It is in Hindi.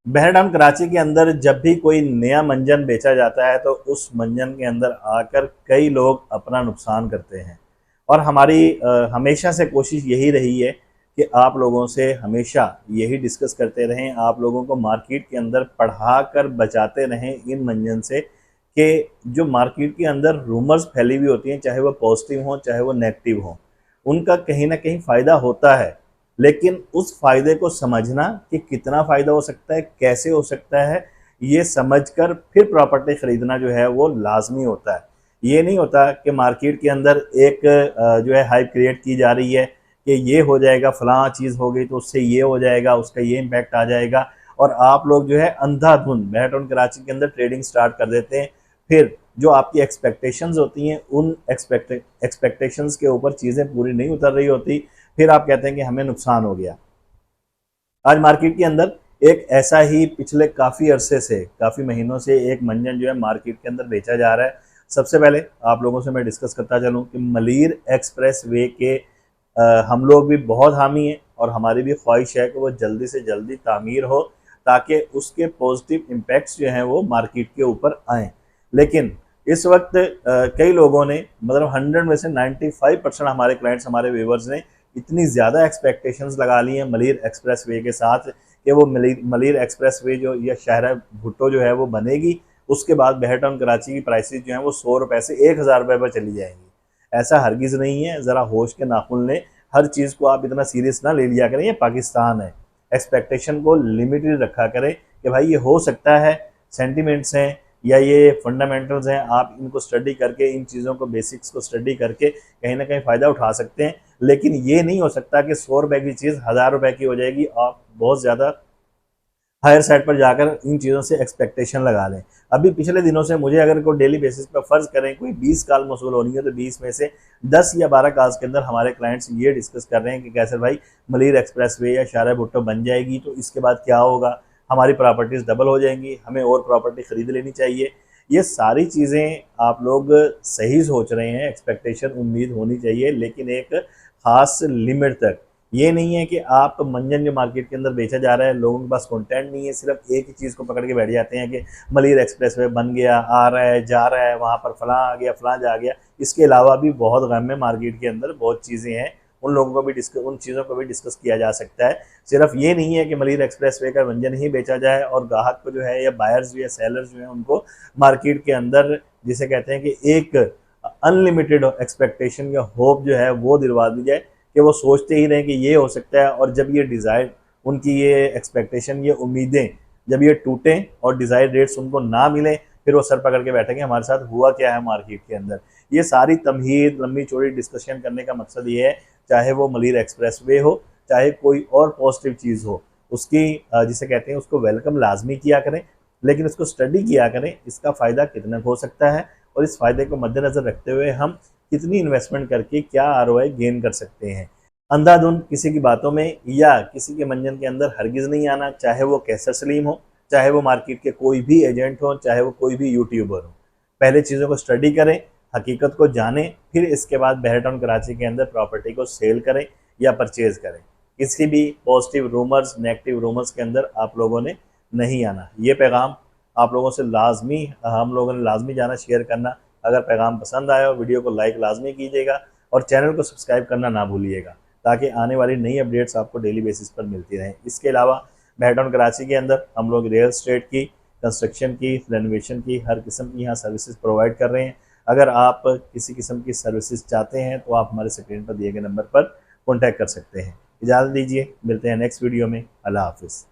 बहरडाउन कराची के अंदर जब भी कोई नया मंजन बेचा जाता है तो उस मंजन के अंदर आकर कई लोग अपना नुकसान करते हैं। और हमारी हमेशा से कोशिश यही रही है कि आप लोगों से हमेशा यही डिस्कस करते रहें, आप लोगों को मार्केट के अंदर पढ़ा कर बचाते रहें इन मंजन से कि जो मार्केट के अंदर रूमर्स फैली हुई होती हैं, चाहे वो पॉजिटिव हों चाहे वो नेगेटिव हों, उनका कहीं ना कहीं फ़ायदा होता है। लेकिन उस फ़ायदे को समझना कि कितना फ़ायदा हो सकता है, कैसे हो सकता है, ये समझकर फिर प्रॉपर्टी ख़रीदना जो है वो लाज़मी होता है। ये नहीं होता कि मार्केट के अंदर एक जो है हाइप क्रिएट की जा रही है कि ये हो जाएगा, फ़लाँ चीज़ हो गई तो उससे ये हो जाएगा, उसका ये इम्पैक्ट आ जाएगा, और आप लोग जो है अंधाधुंध बहरडाउन कराची के अंदर ट्रेडिंग स्टार्ट कर देते हैं। फिर जो आपकी एक्सपेक्टेशंस होती हैं, उन एक्सपेक्टेशंस के ऊपर चीज़ें पूरी नहीं उतर रही होती, फिर आप कहते हैं कि हमें नुकसान हो गया। आज मार्केट के अंदर एक ऐसा ही पिछले काफ़ी अरसे से, काफ़ी महीनों से एक मंजन जो है मार्केट के अंदर बेचा जा रहा है। सबसे पहले आप लोगों से मैं डिस्कस करता चलूँ कि मलीर एक्सप्रेस वे के हम लोग भी बहुत हामी हैं और हमारी भी ख्वाहिश है कि वो जल्दी से जल्दी तामीर हो, ताकि उसके पॉजिटिव इम्पैक्ट्स जो हैं वो मार्केट के ऊपर आएँ। लेकिन इस वक्त कई लोगों ने, मतलब 100 में से 95% हमारे क्लाइंट्स, हमारे व्यूवर्स ने इतनी ज़्यादा एक्सपेक्टेशंस लगा ली हैं मलीर एक्सप्रेस वे के साथ कि वो मलीर एक्सप्रेस वे जो या शहर भुट्टो जो है वो बनेगी, उसके बाद बहरटाउन कराची की प्राइसेस जो हैं वो 100 रुपये से 1000 रुपये पर चली जाएंगी। ऐसा हरगिज़ नहीं है, ज़रा होश के नाखुन लें। हर चीज़ को आप इतना सीरियस ना ले लिया करें, ये पाकिस्तान है। एक्सपेक्टेशन को लिमिटेड रखा करें कि भाई ये हो सकता है, सेंटिमेंट्स हैं या ये फंडामेंटल्स हैं, आप इनको स्टडी करके, इन चीज़ों को, बेसिक्स को स्टडी करके कहीं ना कहीं फ़ायदा उठा सकते हैं। लेकिन ये नहीं हो सकता कि 100 रुपये की चीज़ 1000 रुपये की हो जाएगी। आप बहुत ज़्यादा हायर साइड पर जाकर इन चीज़ों से एक्सपेक्टेशन लगा लें। अभी पिछले दिनों से मुझे अगर कोई डेली बेसिस पर फ़र्ज़ करें कोई 20 कॉल मौसूल होनी है, तो 20 में से 10 या 12 कॉल्स के अंदर हमारे क्लाइंट्स ये डिस्कस कर रहे हैं कि कैसे भाई मलीर एक्सप्रेस वे या शारा भुट्टो बन जाएगी तो इसके बाद क्या होगा, हमारी प्रॉपर्टीज़ डबल हो जाएंगी, हमें और प्रॉपर्टी ख़रीद लेनी चाहिए। ये सारी चीज़ें आप लोग सही सोच रहे हैं, एक्सपेक्टेशन, उम्मीद होनी चाहिए, लेकिन एक ख़ास लिमिट तक। ये नहीं है कि आप मंजन जो मार्केट के अंदर बेचा जा रहा है, लोगों के पास कंटेंट नहीं है, सिर्फ एक ही चीज़ को पकड़ के बैठ जाते हैं कि मलीर एक्सप्रेस वे बन गया, आ रहा है, जा रहा है, वहाँ पर फलां आ गया, फलां जा गया। इसके अलावा भी बहुत गम है मार्केट के अंदर, बहुत चीज़ें हैं, उन लोगों को भी उन चीज़ों को भी डिस्कस किया जा सकता है। सिर्फ ये नहीं है कि मलीर एक्सप्रेस वे का मंजन ही बेचा जाए और ग्राहक को जो है, या बायर्स जो है, सेलर्स जो हैं, उनको मार्केट के अंदर जिसे कहते हैं कि एक अनलिमिटेड एक्सपेक्टेशन या होप जो है वो दिलवा दी जाए कि वो सोचते ही रहें कि ये हो सकता है, और जब ये डिज़ायर, उनकी ये एक्सपेक्टेशन, ये उम्मीदें जब ये टूटें और डिज़ायर रेट्स उनको ना मिलें, फिर वो सर पकड़ के बैठेंगे हमारे साथ हुआ क्या है मार्केट के अंदर। ये सारी तमहीद, लंबी चौड़ी डिस्कशन करने का मकसद ये है, चाहे वो मलीर एक्सप्रेस वे हो, चाहे कोई और पॉजिटिव चीज़ हो, उसकी जिसे कहते हैं उसको वेलकम लाजमी किया करें, लेकिन उसको स्टडी किया करें, इसका फ़ायदा कितना हो सकता है और इस फ़ायदे को मद्देनज़र रखते हुए हम कितनी इन्वेस्टमेंट करके क्या आरओआई गेन कर सकते हैं। अंधाधुंध किसी की बातों में या किसी के मंजन के अंदर हरगिज़ नहीं आना, चाहे वो कैसर सलीम हो, चाहे वो मार्केट के कोई भी एजेंट हो, चाहे वो कोई भी यूट्यूबर हो। पहले चीज़ों को स्टडी करें, हकीकत को जानें, फिर इसके बाद बहरटाउन कराची के अंदर प्रॉपर्टी को सेल करें या परचेज़ करें। किसी भी पॉजिटिव रूमर्स, नेगेटिव रूमर्स के अंदर आप लोगों ने नहीं आना। ये पैगाम आप लोगों से लाजमी, हम लोगों ने लाजमी जाना, शेयर करना। अगर पैगाम पसंद आया हो, वीडियो को लाइक लाजमी कीजिएगा और चैनल को सब्सक्राइब करना ना भूलिएगा, ताकि आने वाली नई अपडेट्स आपको डेली बेसिस पर मिलती रहें। इसके अलावा बहरटाउन कराची के अंदर हम लोग रियल एस्टेट की, कंस्ट्रक्शन की, रेनोवेशन की, हर किस्म की यहाँ सर्विसेज प्रोवाइड कर रहे हैं। अगर आप किसी किस्म की सर्विसेज चाहते हैं तो आप हमारे स्क्रीन पर दिए गए नंबर पर कॉन्टैक्ट कर सकते हैं। इजाज़त दीजिए, मिलते हैं नेक्स्ट वीडियो में। अल्लाह हाफिज़।